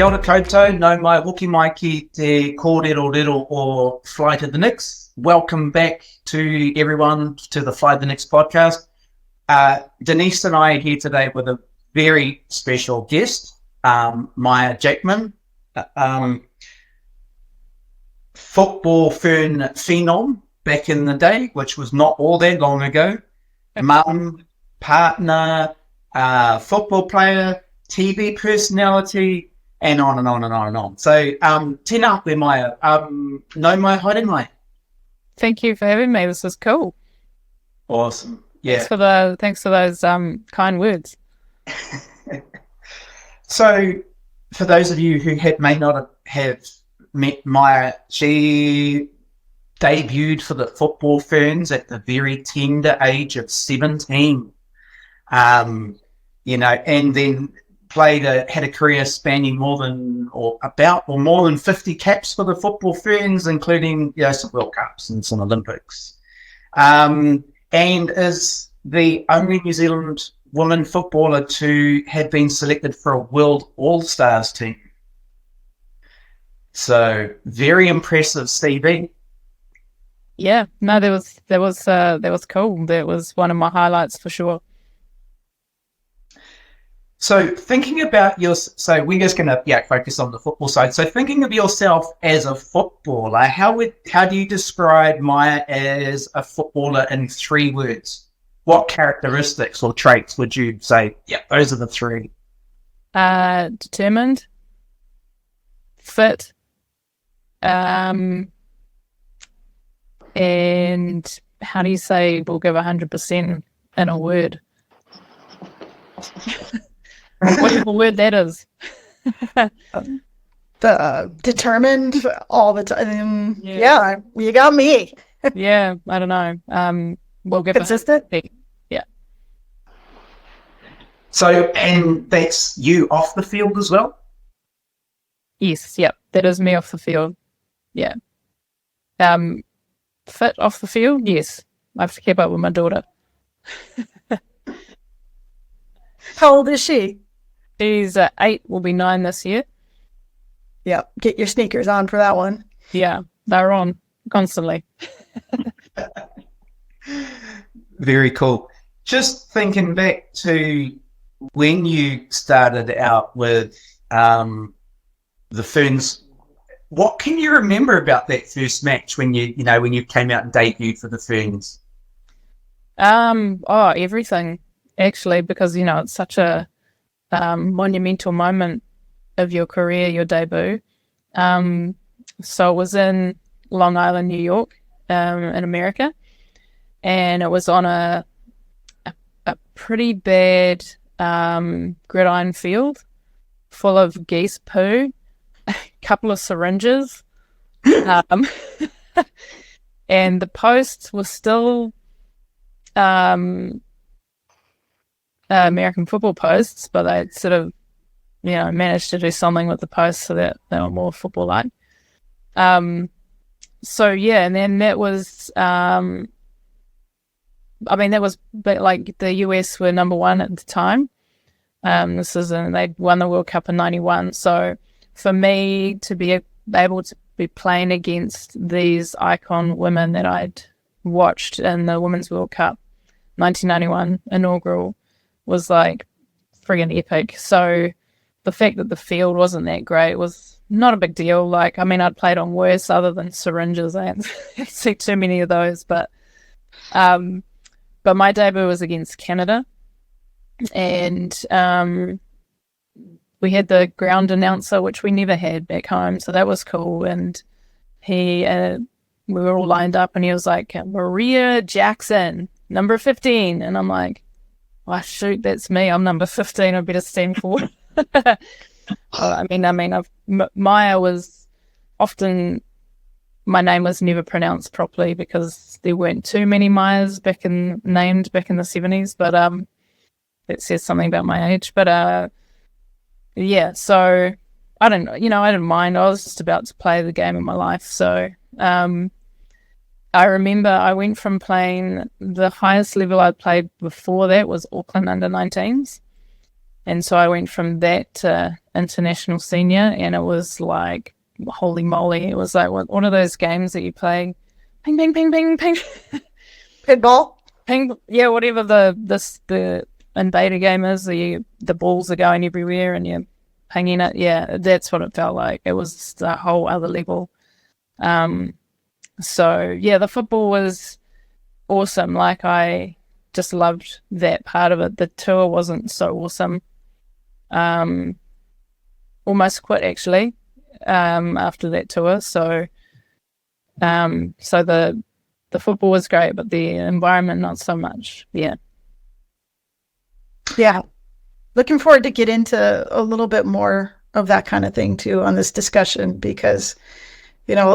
Kia ora koutou, no mai hoki mai ki te kōrero or Fly to the Nix. Welcome back to everyone to the Fly to the Nix podcast. Denise and I are here today with a very special guest, Maia Jackman, football fern phenom back in the day, which was not all that long ago. Mum, partner, football player, TV personality, and on and on and on and on. So, tēnā koe Maia. No mai haere mai. Thank you for having me. This is cool. Awesome. Yeah. Thanks for those kind words. So, for those of you who may not have met Maia, she debuted for the Football Ferns at the very tender age of 17. And then had a career spanning more than 50 caps for the Football Ferns, including some World Cups and some Olympics. And is the only New Zealand woman footballer to have been selected for a World All-Stars team. So very impressive CV. Yeah, no, that was cool. That was one of my highlights for sure. So thinking about so we're just going to focus on the football side. So thinking of yourself as a footballer, how do you describe Maia as a footballer in 3 words? What characteristics or traits would you say? Yeah, those are the 3. Determined, fit, and how do you say we'll give 100% in a word? Whatever word that is. Determined all the time. Yeah, you got me. Yeah, I don't know. We'll give consistent. Yeah. So, and that's you off the field as well? Yes, yep. That is me off the field. Yeah. Fit off the field? Yes. I have to keep up with my daughter. How old is she? She's 8, will be 9 this year. Yep. Get your sneakers on for that one. Yeah, they're on constantly. Very cool. Just thinking back to when you started out with the Ferns, what can you remember about that first match when you came out and debuted for the Ferns? Everything actually, because it's such a monumental moment of your career, your debut. So it was in Long Island, New York, in America, and it was on a pretty bad gridiron field full of geese poo, a couple of syringes, and the posts were still American football posts, but they sort of managed to do something with the posts so that they were more football-like. So yeah, and then that was that was like the US were number 1 at the time. They'd won the World Cup in 91. So for me to be able to be playing against these icon women that I'd watched in the Women's World Cup 1991 inaugural was like friggin' epic. So the fact that the field wasn't that great was not a big deal. Like, I'd played on worse other than syringes. I haven't seen too many of those, but my debut was against Canada, and we had the ground announcer, which we never had back home, so that was cool. And we were all lined up, and he was like, Maia Jackman, number 15, and I'm like, oh, shoot, that's me. I'm number 15. I better stand forward. Maia was often, my name was never pronounced properly because there weren't too many Maias named back in the 70s, but that says something about my age. But yeah, so I didn't mind. I was just about to play the game of my life. So I remember I went from playing, the highest level I'd played before that was Auckland under-19s. And so I went from that to international senior, and it was like, holy moly. It was like one of those games that you play, ping, ping, ping, ping, ping, Pinball. ping. Yeah, whatever the invader game is, the balls are going everywhere and you're pinging it. Yeah, that's what it felt like. It was a whole other level. So yeah, the football was awesome. Like, I just loved that part of it. The tour wasn't so awesome. Almost quit actually after that tour. So the football was great, but the environment not so much. Yeah. Yeah. Looking forward to get into a little bit more of that kind of thing too on this discussion, because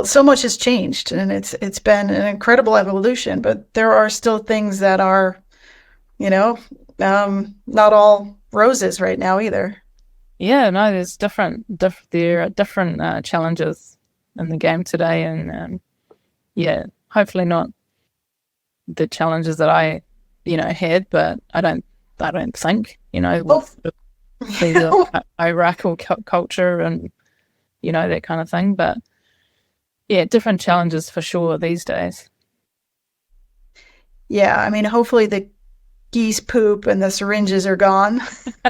so much has changed and it's been an incredible evolution, but there are still things that are, not all roses right now either. Yeah, no, there's there are different challenges in the game today, and yeah, hopefully not the challenges that I, had, but I don't think, with the hierarchical culture and, that kind of thing. But yeah, different challenges for sure these days. Yeah, I mean, hopefully the geese poop and the syringes are gone.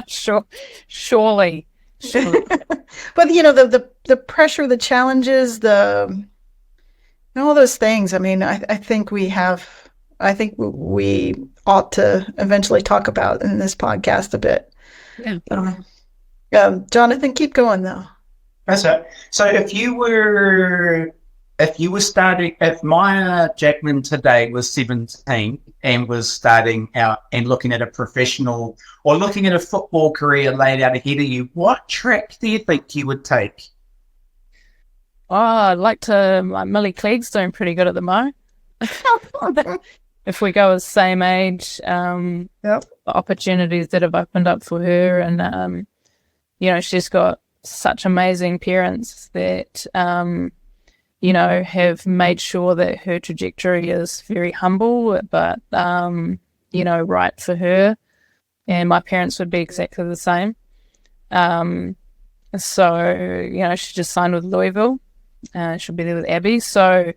Surely. But the pressure, the challenges, all those things. I mean, I think we ought to eventually talk about in this podcast a bit. Yeah. Jonathan, keep going though. That's it. So if Maia Jackman today was 17 and was starting out and looking at a professional or looking at a football career laid out ahead of you, what track do you think you would take? Oh, I'd like to, Millie Clegg's doing pretty good at the moment. If we go with same age, the opportunities that have opened up for her, and she's got such amazing parents that have made sure that her trajectory is very humble, but right for her. And my parents would be exactly the same. So she just signed with Louisville. She'll be there with Abby. So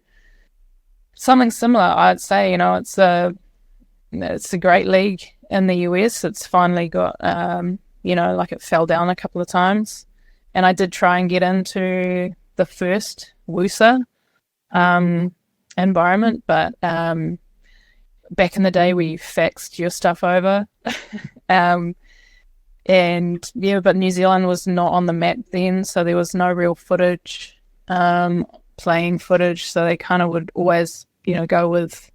something similar, I'd say. It's a great league in the US. It's finally got like it fell down a couple of times, and I did try and get into the first WUSA environment, but back in the day we faxed your stuff over. And yeah, but New Zealand was not on the map then, so there was no real footage, playing footage, so they kind of would always go with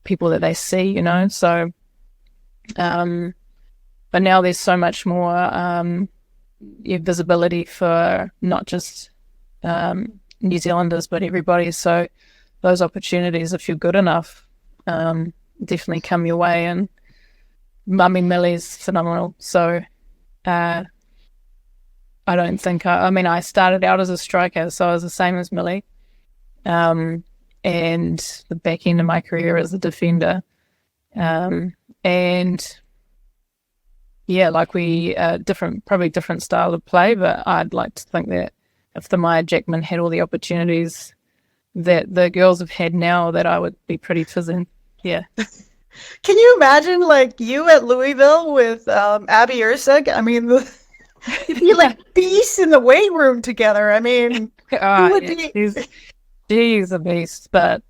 people that they see, so but now there's so much more visibility for not just New Zealanders but everybody, so those opportunities, if you're good enough, definitely come your way. And Mummy Millie's phenomenal, so I don't think I started out as a striker, so I was the same as Millie, and the back end of my career as a defender, and yeah, like we probably different style of play, but I'd like to think that if the Maia Jackman had all the opportunities that the girls have had now, that I would be pretty fizzing. Yeah. Can you imagine like you at Louisville with Abby Erceg? I mean, you'd be like beasts in the weight room together. I mean, she's a beast, but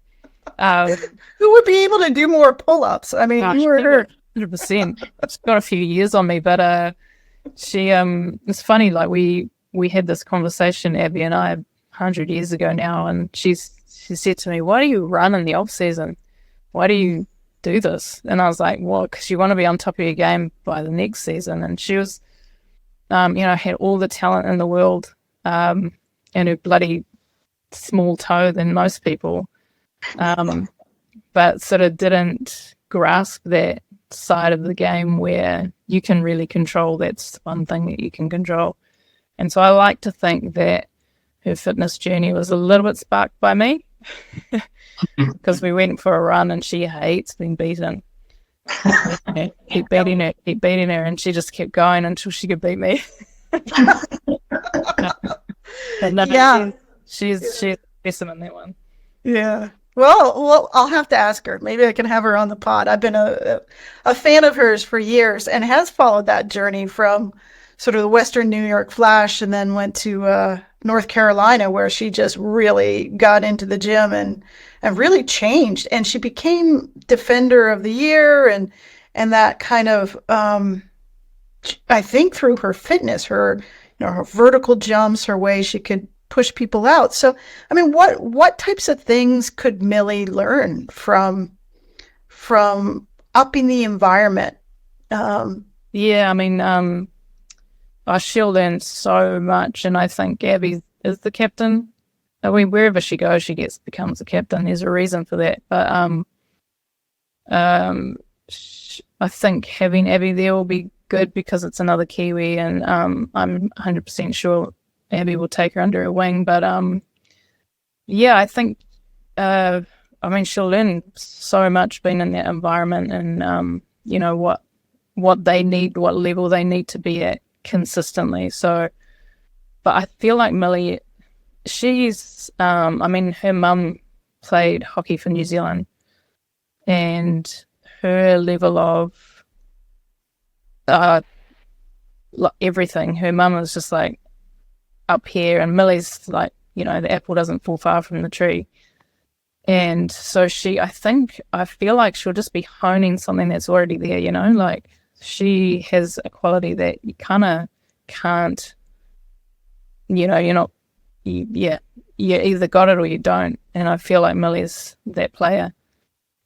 who would be able to do more pull-ups? I mean, you were her. 100%. She's got a few years on me, but she it's funny, like we had this conversation, Abby and I, 100 years ago now, and she said to me, "Why do you run in the off season? Why do you do this?" And I was like, "Well, because you want to be on top of your game by the next season." And she was had all the talent in the world, and her bloody small toe than most people, but sort of didn't grasp that side of the game where you can really control. That's one thing that you can control. And so I like to think that her fitness journey was a little bit sparked by me, because we went for a run and she hates being beaten. Keep beating her, and she just kept going until she could beat me. But no, Yeah. she's awesome in that one. Yeah. Well, I'll have to ask her. Maybe I can have her on the pod. I've been a fan of hers for years and has followed that journey from sort of the Western New York Flash and then went to North Carolina where she just really got into the gym and really changed. And she became Defender of the Year and that kind of I think through her fitness, her vertical jumps, her way she could push people out. So, I mean, what types of things could Millie learn from upping the environment? Yeah, I mean, she'll learn so much, and I think Gabby is the captain. I mean, wherever she goes, she becomes the captain. There's a reason for that, but I think having Abby there will be good because it's another Kiwi, and I'm 100% sure Abby will take her under her wing. But yeah, I think I mean she'll learn so much being in that environment, and you know what they need, what level they need to be at consistently. So, but I feel like Millie, she's I mean her mum played hockey for New Zealand, and her level of everything. Her mum was just like up here, and Millie's like, you know, the apple doesn't fall far from the tree. And so I feel like she'll just be honing something that's already there, you know, like she has a quality that you kind of can't, you know, you either got it or you don't. And I feel like Millie's that player.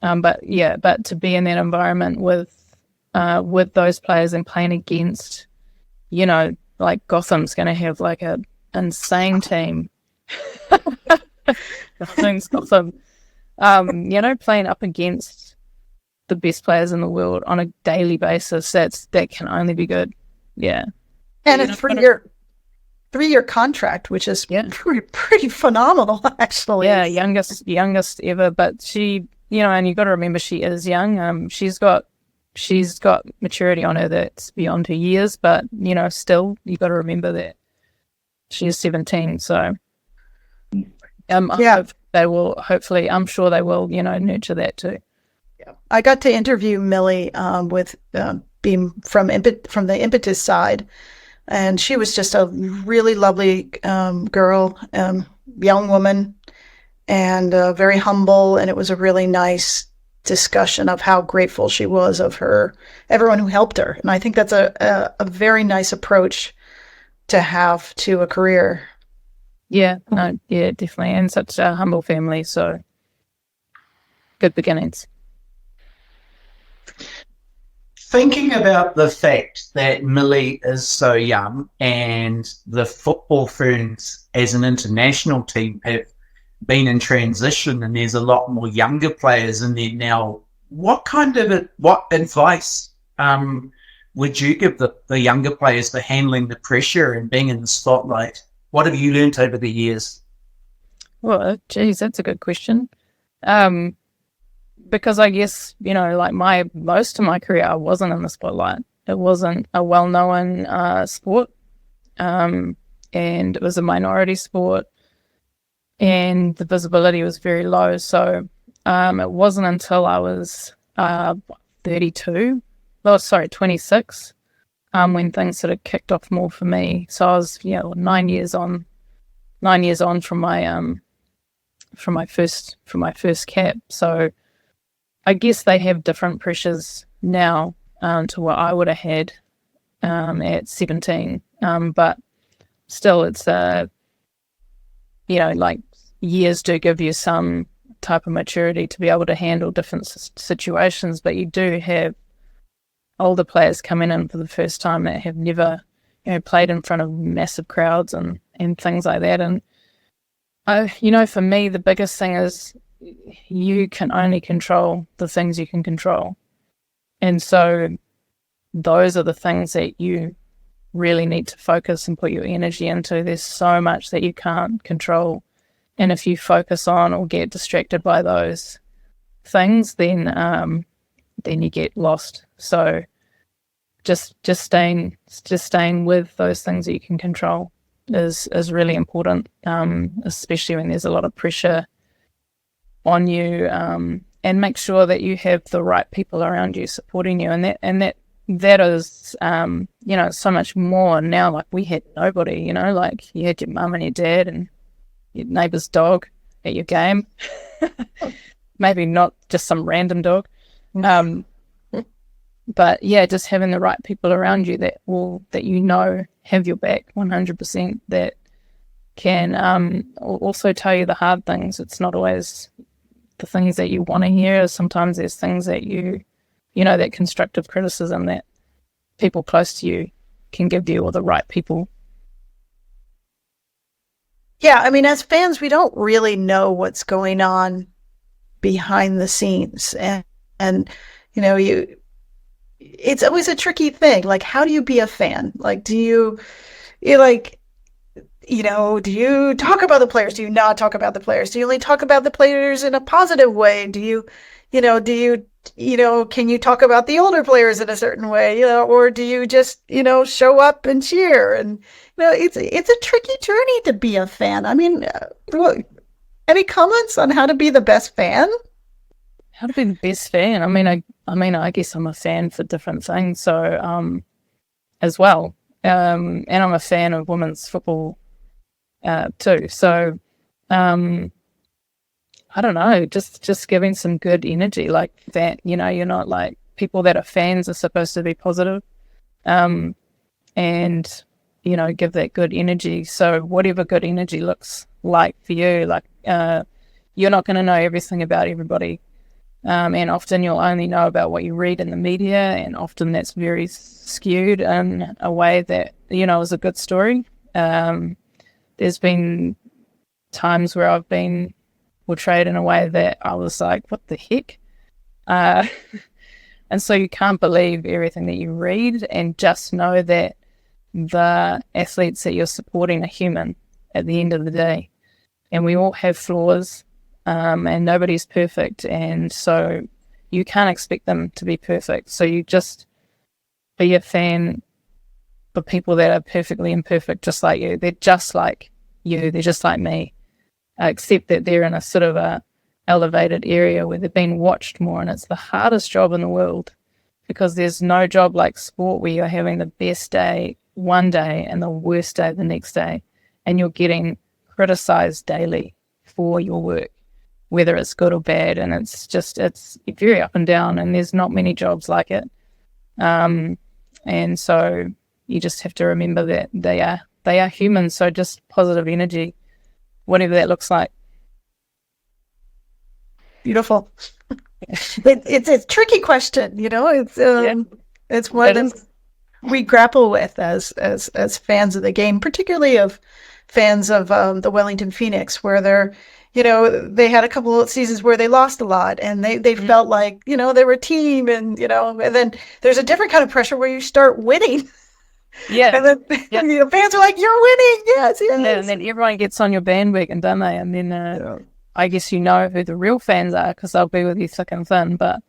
But to be in that environment with those players and playing against, you know, like Gotham's going to have like a insane team. Gotham. You know, playing up against the best players in the world on a daily basis, that can only be good. Yeah. And a 3-year contract, which is pretty phenomenal, actually. Yeah, youngest ever. But she, you know, and you got to remember she is young. She's got maturity on her that's beyond her years, but you know, still you got to remember that she's 17. So, they will hopefully. I'm sure they will, you know, nurture that too. Yeah, I got to interview Millie with being from the Impetus side, and she was just a really lovely girl, young woman, and very humble. And it was a really nice discussion of how grateful she was of everyone who helped her. And I think that's a very nice approach to have to a career. Yeah, no, yeah, definitely. And such a humble family, so good beginnings. Thinking about the fact that Millie is so young and the Football Ferns as an international team have been in transition and there's a lot more younger players in there now, what advice would you give the younger players for handling the pressure and being in the spotlight? What have you learnt over the years? Well, geez, that's a good question. Because I guess, you know, like most of my career, I wasn't in the spotlight. It wasn't a well-known sport, and it was a minority sport, and the visibility was very low. So it wasn't until I was 26, when things sort of kicked off more for me. So I was, 9 years on from my first cap. So I guess they have different pressures now to what I would have had at 17. But still, it's like years do give you some type of maturity to be able to handle different situations. But you do have older players coming in for the first time that have never, played in front of massive crowds and things like that. And for me, the biggest thing is you can only control the things you can control. And so those are the things that you really need to focus and put your energy into. There's so much that you can't control. And if you focus on or get distracted by those things, then, then you get lost. So just staying with those things that you can control is really important, especially when there's a lot of pressure on you, and make sure that you have the right people around you supporting you, and that is so much more now. Like, we had nobody, like you had your mum and your dad and your neighbour's dog at your game. Maybe not just some random dog. But yeah, just having the right people around you that have your back 100%, that can also tell you the hard things. It's not always the things that you want to hear. Sometimes there's things that that constructive criticism that people close to you can give you, or the right people. Yeah, I mean, as fans, we don't really know what's going on behind the scenes, and it's always a tricky thing. Like, how do you be a fan? Like, do you talk about the players? Do you not talk about the players? Do you only talk about the players in a positive way? Do you can you talk about the older players in a certain way, or do you just, show up and cheer? And, it's a tricky journey to be a fan. I mean, any comments on how to be the best fan? How to be the best fan? I guess I'm a fan for different things. So, as well, and I'm a fan of women's football, too. So, I don't know, just giving some good energy like that. You're not like, people that are fans are supposed to be positive, and give that good energy. So whatever good energy looks like for you, like you're not going to know everything about everybody. And often you'll only know about what you read in the media, and often that's very skewed in a way that, is a good story. There's been times where I've been portrayed in a way that I was like, what the heck? And so you can't believe everything that you read, and just know that the athletes that you're supporting are human at the end of the day. And we all have flaws. And nobody's perfect, and so you can't expect them to be perfect. So you just be a fan for people that are perfectly imperfect, just like you. They're just like you. They're just like me, except that they're in a sort of a elevated area where they're being watched more, and it's the hardest job in the world, because there's no job like sport where you're having the best day one day and the worst day the next day, and you're getting criticized daily for your work, whether it's good or bad. And it's very up and down, and there's not many jobs like it. And so you just have to remember that they are humans. So just positive energy, whatever that looks like. Beautiful. It's a tricky question, it's one that we grapple with as fans of the game, particularly of fans of the Wellington Phoenix, where they had a couple of seasons where they lost a lot, and they felt like, they were a team, and then there's a different kind of pressure where you start winning. Yeah. And then fans are like, you're winning. Yes. And then everyone gets on your bandwagon, don't they? And then I guess who the real fans are, because they'll be with you thick and thin. But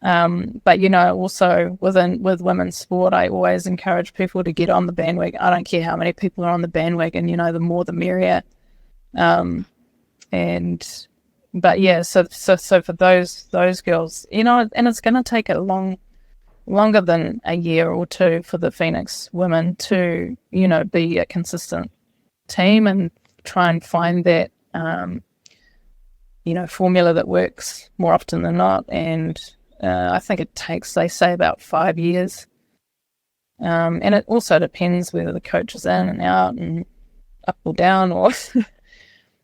also with women's sport, I always encourage people to get on the bandwagon. I don't care how many people are on the bandwagon, the more the merrier. So for those girls, and it's going to take longer than a year or two for the Phoenix women to, be a consistent team and try and find that, formula that works more often than not. And I think it takes, they say, about 5 years. And it also depends whether the coach is in and out and up or down, or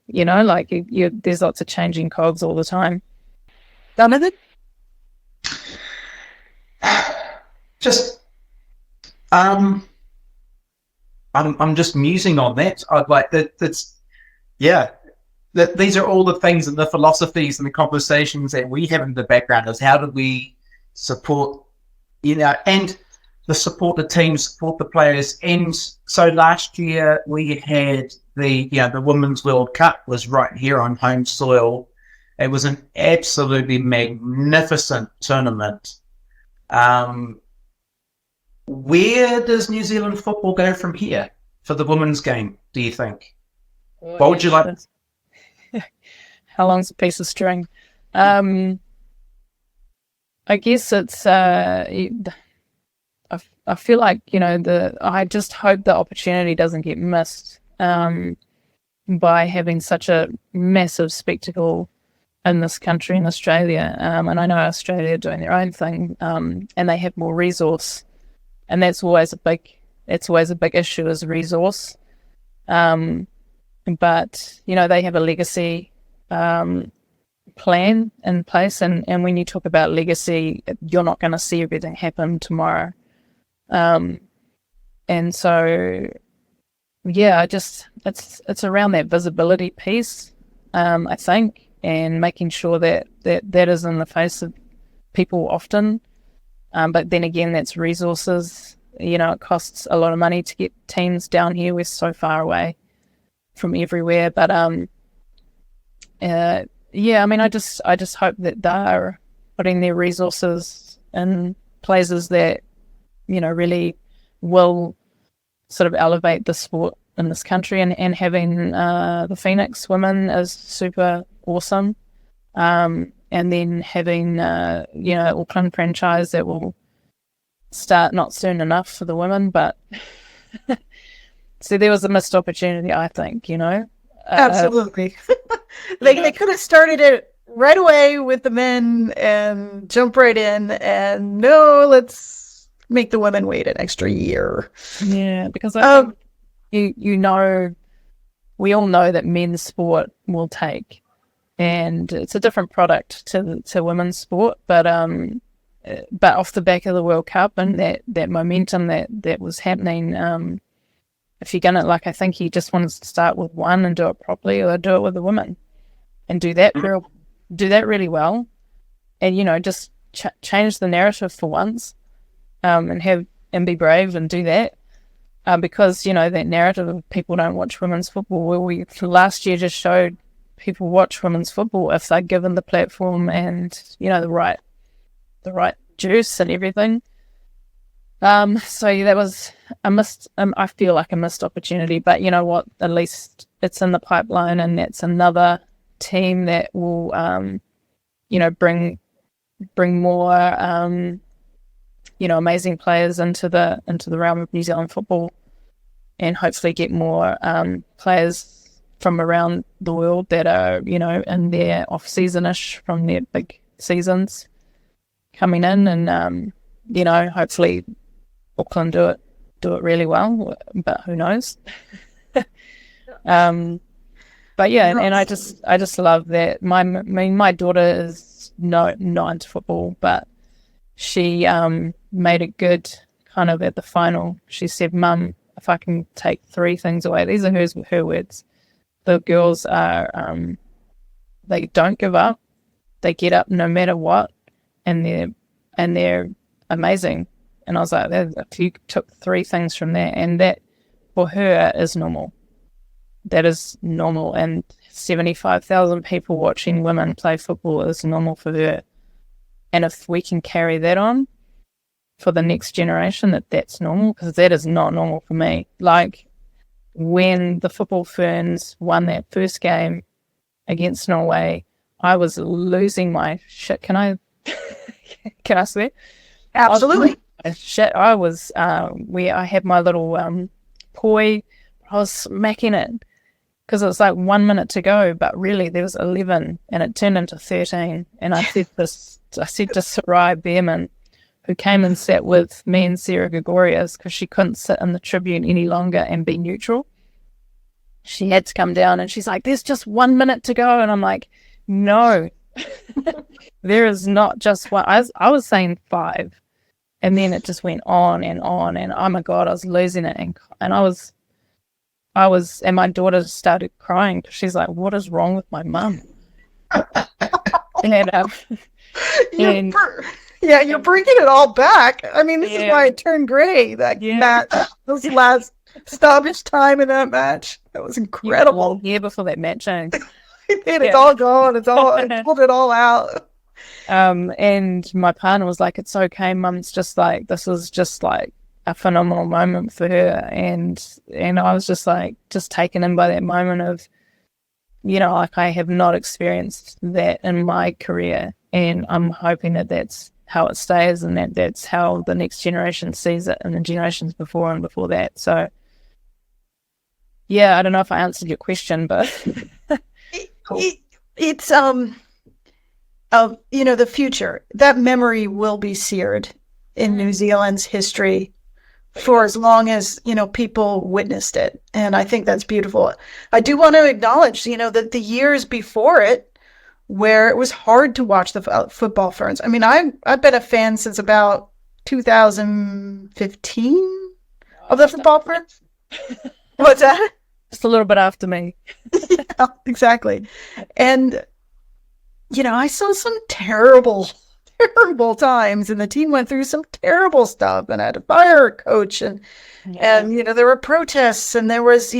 there's lots of changing cogs all the time. Done with it? Just, I'm just musing on that. I'd like that. These are all the things and the philosophies and the conversations that we have in the background. Is how do we support, and support the team, support the players. And so last year we had the Women's World Cup was right here on home soil. It was an absolutely magnificent tournament. Where does New Zealand football go from here for the women's game, do you think? What would you like? How long's a piece of string? I guess it's I feel like, I just hope the opportunity doesn't get missed by having such a massive spectacle in this country, in Australia. And I know Australia are doing their own thing, and they have more resource, and that's always a big issue, is resource. But they have a legacy plan in place, and when you talk about legacy, you're not going to see everything happen tomorrow. And so, yeah, it's around that visibility piece, I think, and making sure that is in the face of people often. But then again, that's resources. It costs a lot of money to get teams down here. We're so far away from everywhere. But yeah, I mean, I just hope that they're putting their resources in places that really will sort of elevate the sport in this country, and having the Phoenix women is super awesome. And then having Auckland franchise that will start not soon enough for the women, but so there was a missed opportunity, I think. Absolutely. They could have started it right away with the men and jump right in, and no, let's make the women wait an extra year. Yeah, because I think we all know that men's sport will take, and it's a different product to women's sport, but off the back of the World Cup and that momentum that was happening, if you're gonna, I think he just wants to start with one and do it properly, or do it with the women and do that really well, and just change the narrative for once, and be brave and do that, because that narrative of people don't watch women's football. Well, we last year just showed people watch women's football if they're given the platform and the right juice and everything. So that was a missed. I feel like a missed opportunity, but you know what? At least it's in the pipeline, and that's another team that will, bring more, amazing players into the realm of New Zealand football, and hopefully get more players from around the world that are, in their off-season-ish from their big seasons coming in, and hopefully Auckland do it really well, but who knows? But yeah, and I just love that. My daughter is not into football, but she made it good kind of at the final. She said, "Mum, if I can take three things away," these are her words. The girls are they don't give up. They get up no matter what, and they're amazing. And I was like, if you took three things from there, and that for her is normal. That is normal, and 75,000 people watching women play football is normal for her. And if we can carry that on for the next generation, that's normal, because that is not normal for me. Like when the Football Ferns won that first game against Norway, I was losing my shit. Can I swear? Absolutely. Shit, I was I had my little poi. I was smacking it because it was like 1 minute to go, but really there was 11, and it turned into 13. And I said to Sarai Behrman, who came and sat with me and Sarah Gregorius because she couldn't sit in the tribune any longer and be neutral. She had to come down, and she's like, "There's just 1 minute to go," and I'm like, "No, there is not just one." I was saying 5. And then it just went on, and oh my God, I was losing it, and and my daughter started crying because she's like, "What is wrong with my mum?" and you're bringing it all back. I mean, this is why it turned gray. Those last stoppage time in that match, that was incredible. Yeah, before that match, it's all gone. I pulled it all out. And my partner was like, "It's okay, Mum. It's just like this is just like a phenomenal moment for her." And I was just like, just taken in by that moment of, like I have not experienced that in my career, and I'm hoping that that's how it stays, and that's how the next generation sees it, and the generations before and before that. So, yeah, I don't know if I answered your question, but Cool. It's the future. That memory will be seared in New Zealand's history for as long as, people witnessed it. And I think that's beautiful. I do want to acknowledge, that the years before it, where it was hard to watch the football ferns. I mean, I've been a fan since about 2015 of the football ferns. What's that? just a little bit after me. Yeah, exactly. And, I saw some terrible times, and the team went through some terrible stuff and had to fire a coach, and there were protests, and there was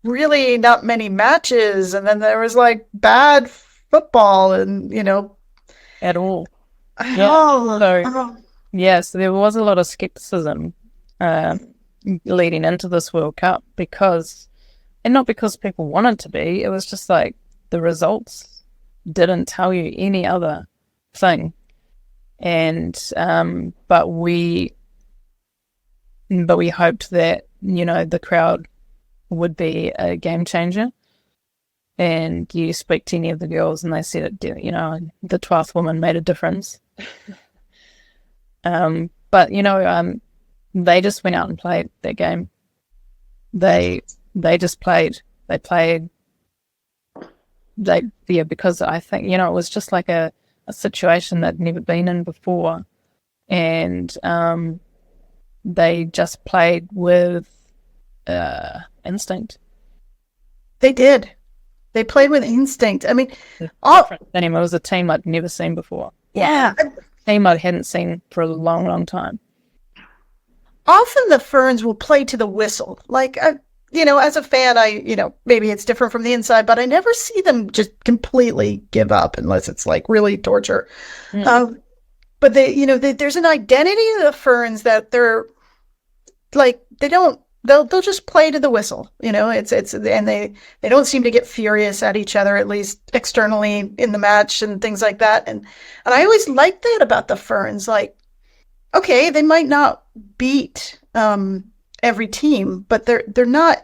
really not many matches, and then there was like bad football, and At all. oh, So there was a lot of skepticism leading into this World Cup and not because people wanted to be, it was just like the results didn't tell you any other thing. And but we hoped that the crowd would be a game changer. And you speak to any of the girls and they said it, the 12th woman made a difference. But they just went out and played that game. They just played. They played. Because I think it was just like a situation they'd never been in before, and they just played with instinct. They did. They played with instinct. I mean, It was a team I'd never seen before. Yeah, A team I hadn't seen for a long, long time. often the Ferns will play to the whistle. Like, as a fan, maybe it's different from the inside, but I never see them just completely give up unless it's like really torture. But there's an identity of the Ferns that they're like, they'll just play to the whistle. And they don't seem to get furious at each other, at least externally in the match and things like that. And I always liked that about the Ferns. Like, okay, they might not beat every team, but they're not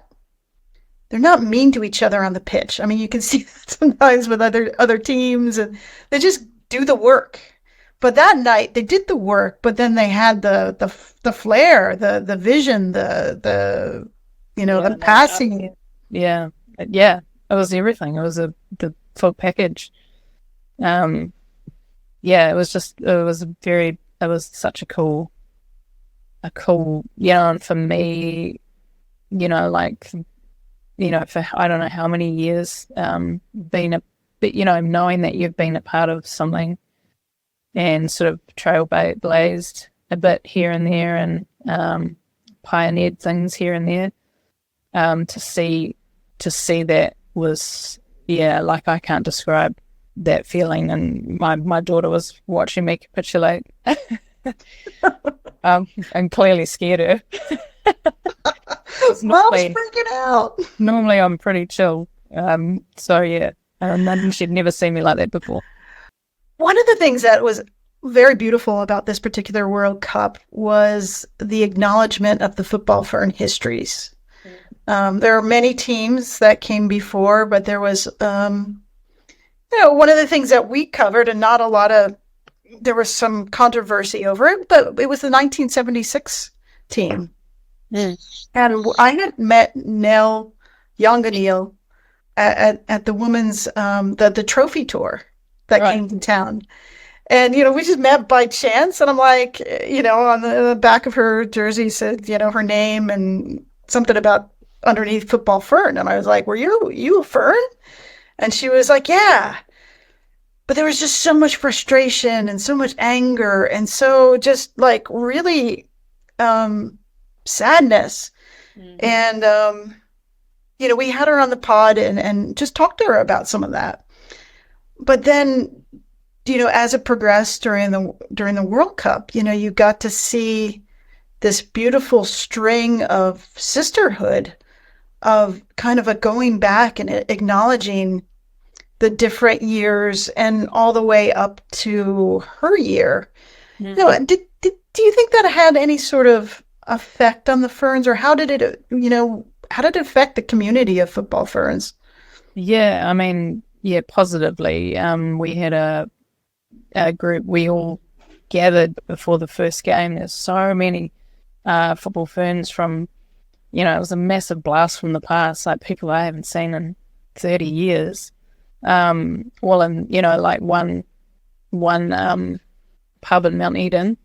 mean to each other on the pitch. I mean, you can see that sometimes with other teams, and they just do the work. But that night they did the work, but then they had the flair, the vision, the passing. Yeah. It was everything. It was the full package. It was such a cool, and for me, for I don't know how many years, knowing that you've been a part of something and sort of trailblazed a bit here and there, and pioneered things here and there, to see that was, like I can't describe that feeling. And my daughter was watching me capitulate. And clearly scared her. Mom's freaking out. Normally I'm pretty chill. And she'd never seen me like that before. One of the things that was very beautiful about this particular World Cup was the acknowledgement of the football fern histories. There are many teams that came before, but there was, one of the things that we covered, and there was some controversy over it, but it was the 1976 team. And I had met Nell Yanganil at the women's, the trophy tour that came to town. And, we just met by chance, and I'm like, on the back of her jersey said, her name and something about underneath football fern. And I was like, were you a fern? And she was like, yeah. But there was just so much frustration and so much anger and so just like really sadness. And, we had her on the pod and just talked to her about some of that. But then as it progressed during the World Cup, you got to see this beautiful string of sisterhood, of kind of a going back and acknowledging the different years and all the way up to her year. Mm. Do you think that had any sort of effect on the Ferns, or how did it affect the community of football Ferns? Yeah, I mean, yeah, positively. We had a group, we all gathered before the first game. There's so many football Ferns from, it was a massive blast from the past, like people I haven't seen in 30 years. All in, like one pub in Mount Eden.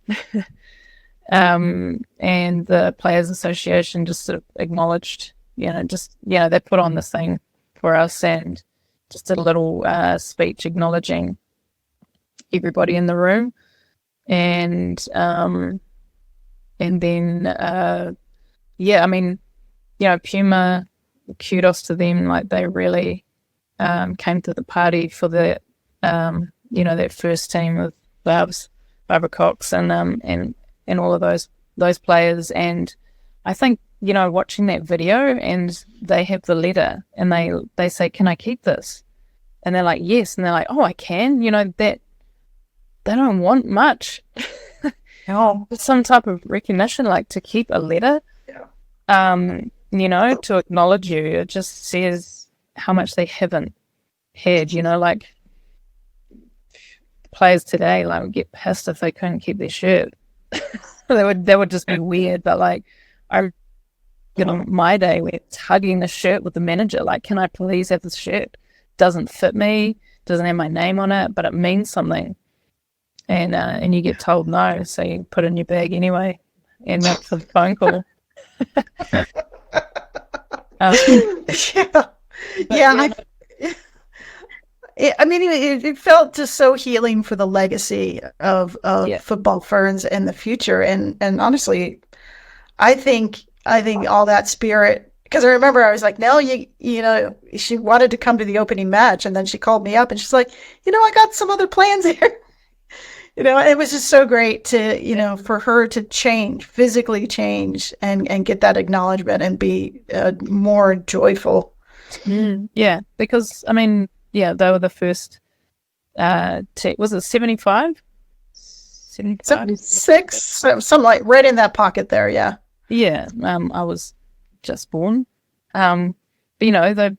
And the Players Association just sort of acknowledged, they put on this thing for us and just did a little speech acknowledging everybody in the room. And then, I mean, Puma, kudos to them, like they really came to the party for the, that first team with Barbara Cox and all of those players. And I think, watching that video, and they have the letter and they say, "Can I keep this?" And they're like, "Yes." And they're like, "Oh, I can." That they don't want much. Some type of recognition, like to keep a letter. Yeah. To acknowledge you. It just says how much they haven't had. Like players today, like would get pissed if they couldn't keep their shirt. That would just be weird. But like, my day, we're hugging the shirt with the manager. Like, can I please have this shirt? Doesn't fit me, doesn't have my name on it, but it means something. And you get told no, so you put it in your bag anyway and wait for the phone call. I mean, it felt just so healing for the legacy of football Ferns in the future, and honestly, I think all that spirit. Because I remember I was like, "No, she wanted to come to the opening match," and then she called me up and she's like, "I got some other plans here." It was just so great to, for her to physically change and get that acknowledgement and be more joyful. Yeah, because, I mean, they were the first, was it 75? 76? Something like right in that pocket there, yeah. Yeah, I was just born. But,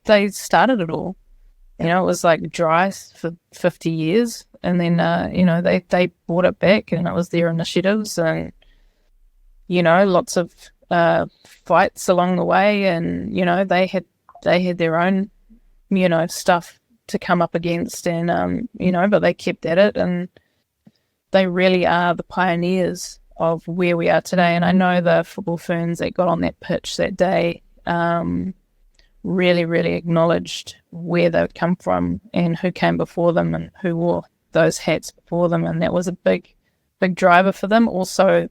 they started it all. It was like dry for 50 years. And then, they brought it back, and it was their initiatives, and, lots of fights along the way. And, they had their own, stuff to come up against, and, but they kept at it, and they really are the pioneers of where we are today. And I know the football Ferns that got on that pitch that day really, really acknowledged where they'd come from and who came before them and who wore those hats before them, and that was a big driver for them. Also,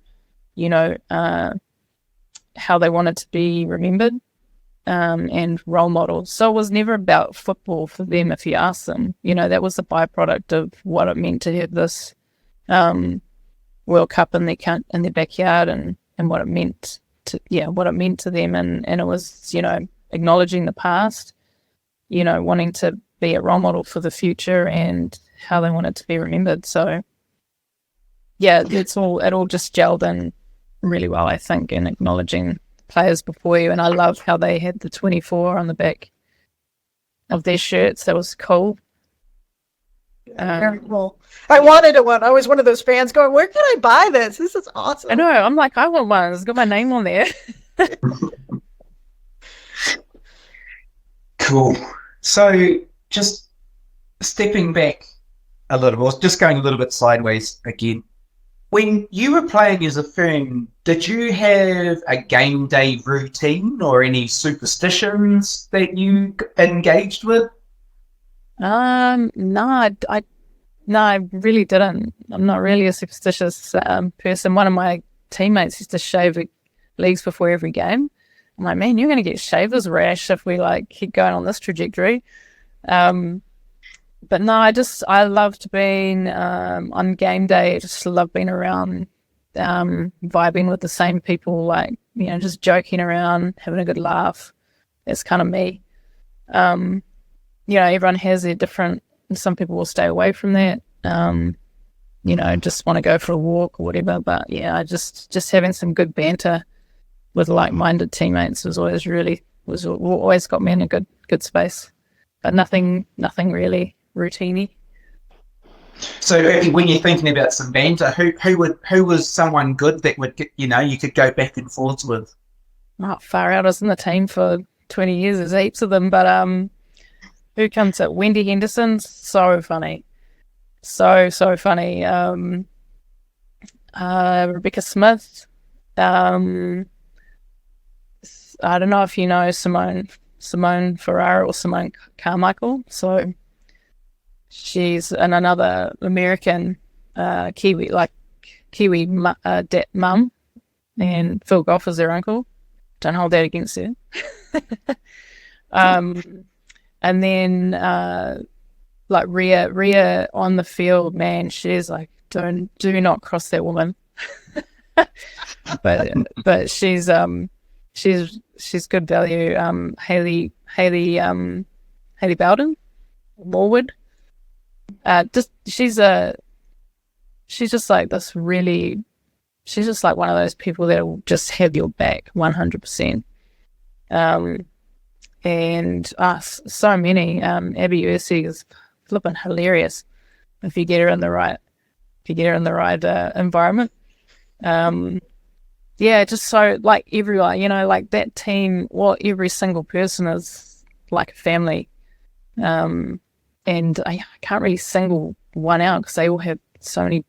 how they wanted to be remembered, and role models. So it was never about football for them. If you ask them, that was a byproduct of what it meant to have this World Cup in their backyard, and what it meant to them, and it was acknowledging the past, wanting to be a role model for the future and how they wanted to be remembered. So it all just gelled in really well, I think, in acknowledging players before you. And I love how they had the 24 on the back of their shirts. That was cool. Very cool. I wanted one. I was one of those fans going, "Where can I buy this? This is awesome." I know. I'm like, I want one. It's got my name on there. Cool. So just stepping back a little, or just going a little bit sideways again. When you were playing as a Fern, did you have a game day routine or any superstitions that you engaged with? No, I really didn't. I'm not really a superstitious person. One of my teammates used to shave legs before every game. I'm like, man, you're going to get shaver's rash if we keep going on this trajectory. but no, I loved being on game day. I just love being around, vibing with the same people, like, just joking around, having a good laugh. That's kind of me. Everyone has their different, some people will stay away from that, just want to go for a walk or whatever. But yeah, just having some good banter with like-minded teammates was always got me in a good space. But nothing really routine-y. So when you're thinking about some banter, who was someone good that would you could go back and forth with? Oh, far out. I was in the team for 20 years. There's heaps of them. But who comes up? Wendy Henderson. So funny. So funny. Rebecca Smith. I don't know if you know Simone Ferrara or Simone Carmichael. So she's another American Kiwi mum, and Phil Goff is their uncle. Don't hold that against her. And then like Rhea on the field, man, she's like, do not cross that woman. but she's good value. Haley Bowden, Morwood. She's just like this really. She's just like one of those people that will just have your back 100%. And so many. Abby Ursig is flipping hilarious if you get her in the right environment. Just so like everyone, like that team. Every single person is like a family. And I can't really single one out because they all have so many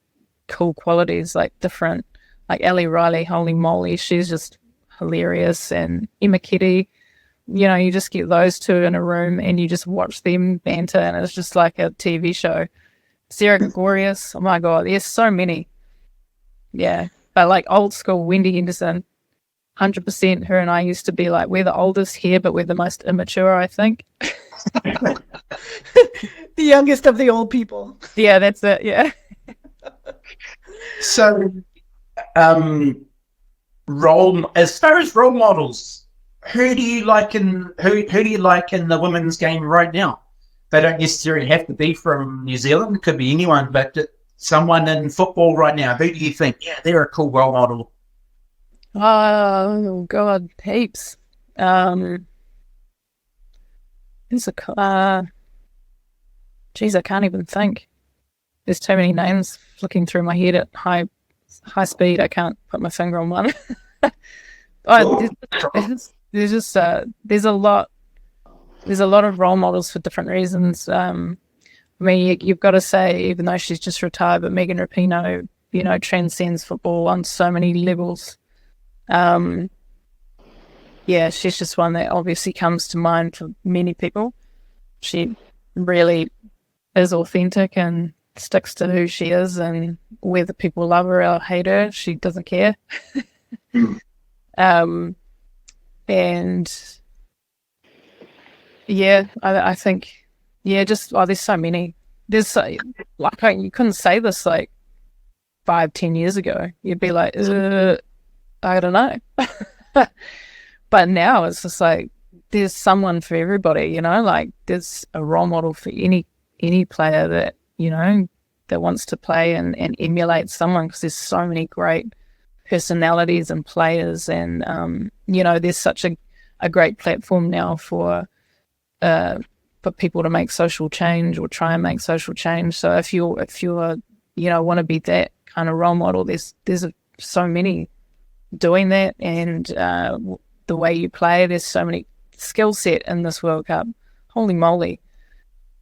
cool qualities, like different. Like Ellie Riley, holy moly, she's just hilarious. And Emma Kitty, you just get those two in a room and you just watch them banter and it's just like a TV show. Sarah Gregorius, oh my God, there's so many. Yeah, but like old school Wendy Henderson, 100%. Her and I used to be like, we're the oldest here, but we're the most immature, I think. The youngest of the old people. Yeah, that's it, yeah. So, as far as role models, who do you like in the women's game right now? They don't necessarily have to be from New Zealand. It could be anyone, but someone in football right now. Who do you think? Yeah, they're a cool role model. Oh God, heaps. Geez, I can't even think. There's too many names flicking through my head at high speed. I can't put my finger on one. There's a lot of role models for different reasons. You've got to say, even though she's just retired, but Megan Rapinoe, transcends football on so many levels. She's just one that obviously comes to mind for many people. She really is authentic and sticks to who she is, and whether people love her or hate her, she doesn't care. I think, there's so many. There's you couldn't say this like 5-10 years ago. You'd be like, I don't know. But now it's just like there's someone for everybody, like there's a role model for any player that that wants to play and emulate someone, because there's so many great personalities and players, and there's such a great platform now for people to make social change or try and make social change. So if you're want to be that kind of role model, there's so many doing that, and the way you play, there's so many skill set in this World Cup. Holy moly,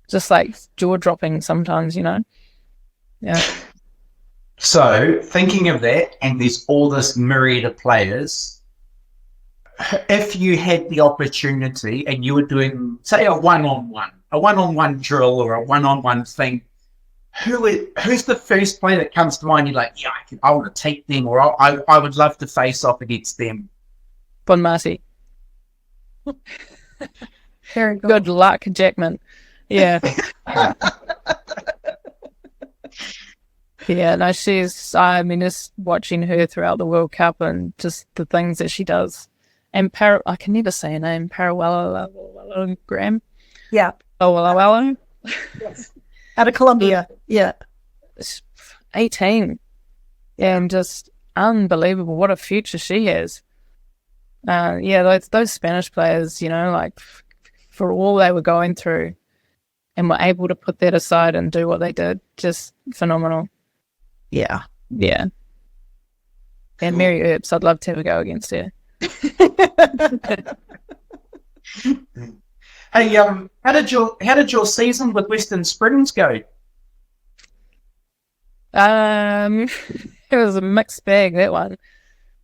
just like jaw dropping sometimes, Yeah. So thinking of that, and there's all this myriad of players. If you had the opportunity and you were doing, say, a one-on-one drill or a one-on-one thing, who's the first player that comes to mind? You're like, yeah, I want to take them, or I would love to face off against them. Bon Marty. Very good. Good luck, Jackman. Yeah. Yeah, no, I mean, just watching her throughout the World Cup and just the things that she does. And I can never say her name, Parallelogram. Yeah. Oh, Yes. Out of Colombia. Yeah. 18. And just unbelievable. What a future she has. Those Spanish players, like for all they were going through and were able to put that aside and do what they did, just phenomenal. Yeah. Yeah. And Mary Earps, I'd love to have a go against her. Hey, how did your season with Western Springs go? It was a mixed bag, that one.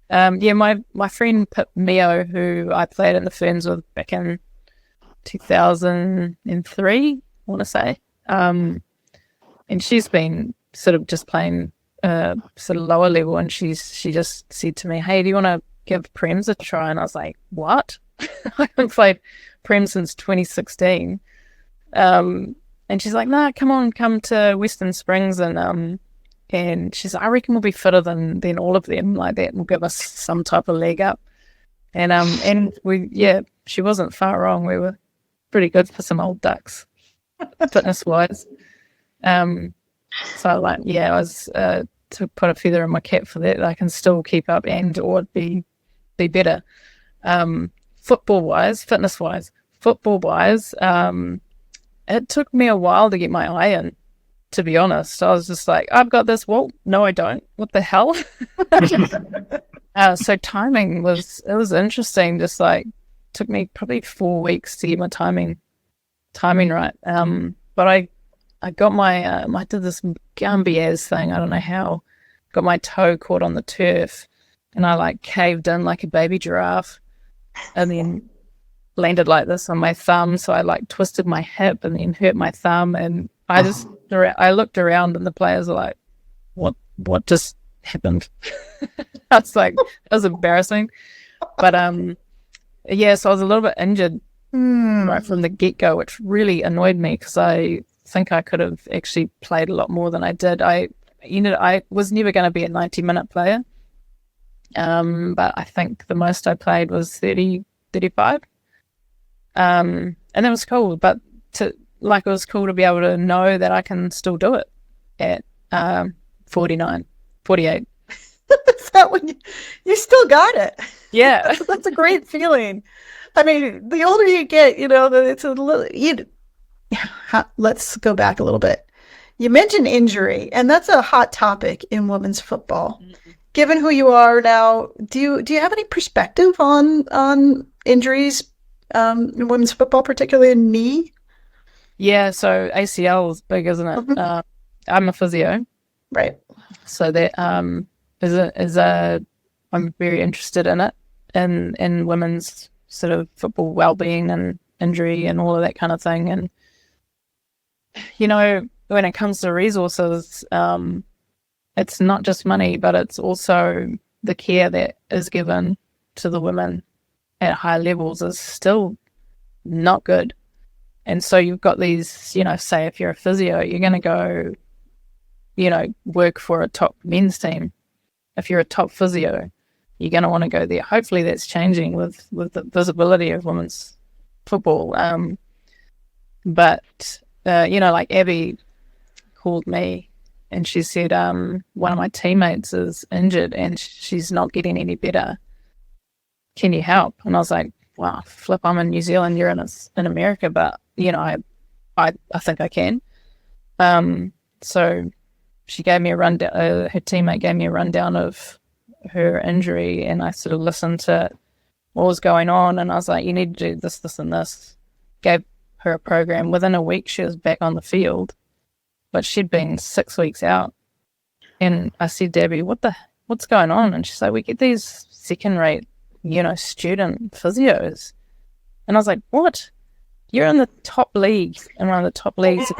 My friend Pip Mio, who I played in the Ferns with back in 2003, I want to say. And she's been sort of just playing sort of lower level, and she just said to me, "Hey, do you want to give Prems a try?" And I was like, "What?" I haven't played Prem since 2016. And she's like, "Nah, come to Western Springs," and she's like, "I reckon we'll be fitter than all of them like that, and will give us some type of leg up." And she wasn't far wrong. We were pretty good for some old ducks, fitness wise. So I was to put a feather in my cap for that. I can still keep up and or be better. Fitness wise, it took me a while to get my eye in. To be honest, I was just like, I've got this. Well, no, I don't. What the hell? So timing was interesting. Just like took me probably 4 weeks to get my timing right. But I got my I did this Gambiers thing. I don't know how. Got my toe caught on the turf, and I like caved in like a baby giraffe, and then landed like this on my thumb. So I like twisted my hip and then hurt my thumb, and I looked around and the players were like, what just happened? That's like, that was embarrassing. But so I was a little bit injured right from the get-go, which really annoyed me because I think I could have actually played a lot more than I did. I was never going to be a 90-minute player. But I think the most I played was 30, 35. And that was cool, but it was cool to be able to know that I can still do it at 49, 48. Is that when you still got it? Yeah. That's a great feeling. I mean, the older you get, it's a little, let's go back a little bit. You mentioned injury, and that's a hot topic in women's football. Mm-hmm. Given who you are now, do you have any perspective on injuries in women's football, particularly in knee? Yeah, so ACL is big, isn't it? Mm-hmm. I'm a physio, right? So that I'm very interested in it, in women's sort of football well-being and injury and all of that kind of thing. And when it comes to resources, it's not just money, but it's also the care that is given to the women at high levels is still not good. And so you've got these, say if you're a physio, you're going to go, work for a top men's team. If you're a top physio, you're going to want to go there. Hopefully that's changing with the visibility of women's football. But like Abby called me and she said, one of my teammates is injured and she's not getting any better. Can you help? And I was like, wow, flip, I'm in New Zealand, you're in America, but I think I can. So she gave me a rundown, her teammate gave me a rundown of her injury, and I sort of listened to what was going on, and I was like, you need to do this, this, and this. Gave her a program. Within a week, she was back on the field, but she'd been 6 weeks out. And I said, Debbie, what's going on? And she's like, we get these second-rate, student physios. And I was like, what? You're in the top league, and one of the top leagues,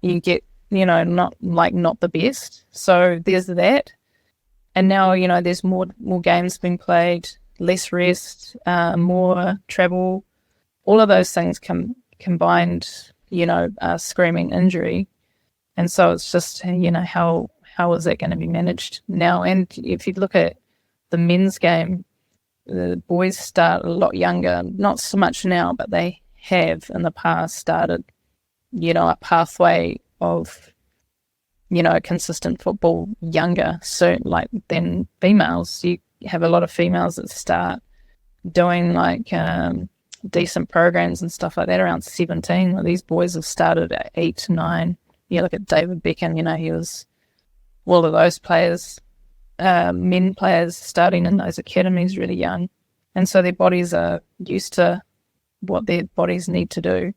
you get, not the best. So there's that. And now, there's more games being played, less rest, more travel, all of those things combined, screaming injury. And so it's just, how how is that going to be managed now? And if you look at the men's game, the boys start a lot younger, not so much now, but they have in the past started, a pathway of, consistent football younger, so like than females. You have a lot of females that start doing like decent programs and stuff like that around 17. Well, these boys have started at 8, 9. You look at David Beckham, he was all of those players, men players starting in those academies really young. And so their bodies are used to what their bodies need to do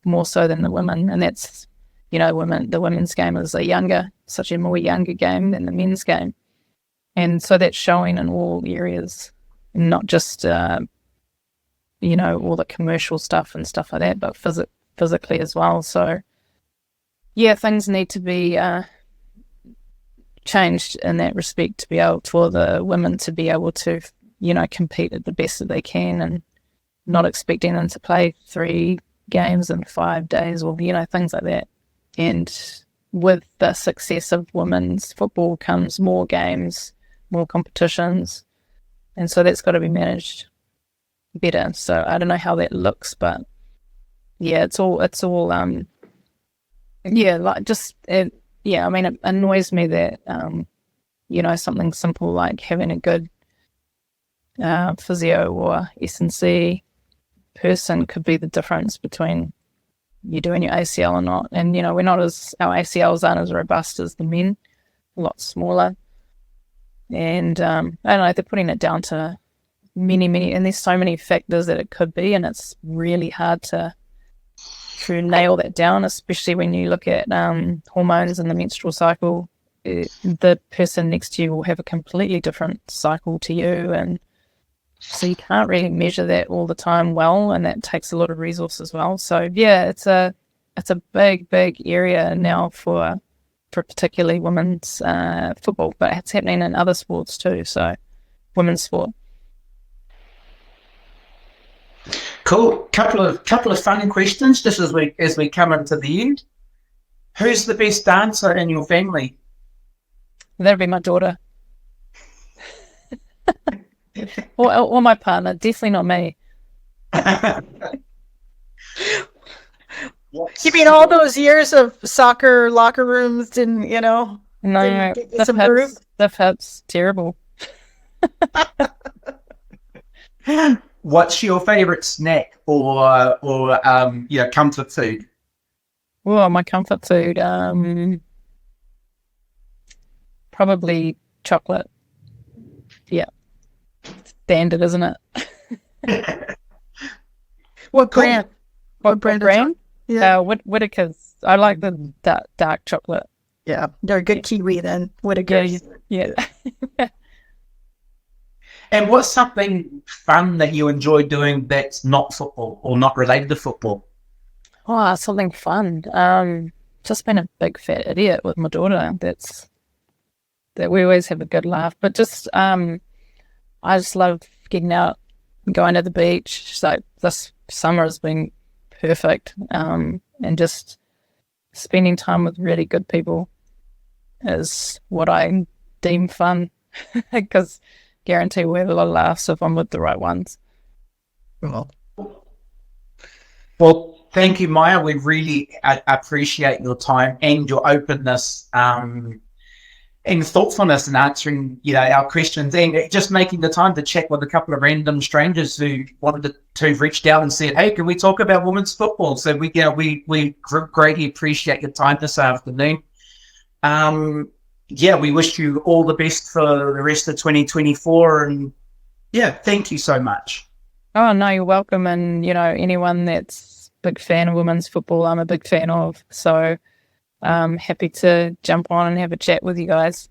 more so than the women. And that's, the women's game is such a more younger game than the men's game. And so that's showing in all areas, not just, all the commercial stuff and stuff like that, but physically as well. So, yeah, things need to be changed in that respect to be able for the women to be able to, compete at the best that they can, and not expecting them to play 3 games in 5 days or, things like that. And with the success of women's football comes more games, more competitions. And so that's got to be managed better. So I don't know how that looks, but yeah, it's all it annoys me that, something simple like having a good physio or S&C person could be the difference between you doing your ACL or not. And, our ACLs aren't as robust as the men, a lot smaller. And I don't know, they're putting it down to many, and there's so many factors that it could be, and it's really hard to nail that down, especially when you look at hormones and the menstrual cycle. The person next to you will have a completely different cycle to you, and so you can't really measure that all the time well, and that takes a lot of resource as well. So yeah, it's a big area now for particularly women's football, but it's happening in other sports too. So women's sport. Cool. Couple of fun questions just as we come into the end. Who's the best dancer in your family? That'd be my daughter. or my partner. Definitely not me. You mean all those years of soccer locker rooms didn't, No, the hip's terrible. What's your favourite snack or comfort food? Well, my comfort food, probably chocolate. Yeah, standard, isn't it? What brand? What brand? Yeah, Whittaker's. I like the dark chocolate. Yeah, they're a good Kiwi then. Whittaker's. Yeah. And what's something fun that you enjoy doing that's not football or not related to football? Oh, something fun. Just been a big fat idiot with my daughter. That we always have a good laugh. But just I just love getting out and going to the beach. So this summer has been perfect. And just spending time with really good people is what I deem fun, because guarantee we'll have a lot of laughs if I'm with the right ones. Well, thank you, Maia. We really appreciate your time and your openness and thoughtfulness in answering, our questions, and just making the time to chat with a couple of random strangers who wanted to have reached out and said, "Hey, can we talk about women's football?" So we greatly appreciate your time this afternoon. We wish you all the best for the rest of 2024, and thank you so much. Oh no, you're welcome. And anyone that's a big fan of women's football, I'm a big fan of. So happy to jump on and have a chat with you guys.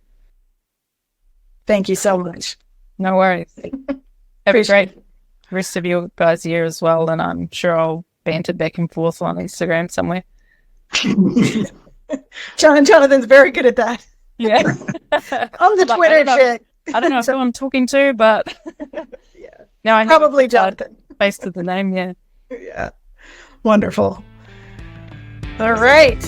Thank you so much. No worries. Have a great rest of your guys' year as well, and I'm sure I'll banter back and forth on Instagram somewhere. Jonathan's very good at that. Yeah. On the Twitter shit. I don't know who I'm talking to, but now I probably Jonathan. Based of the name, yeah. Yeah. Wonderful. All right.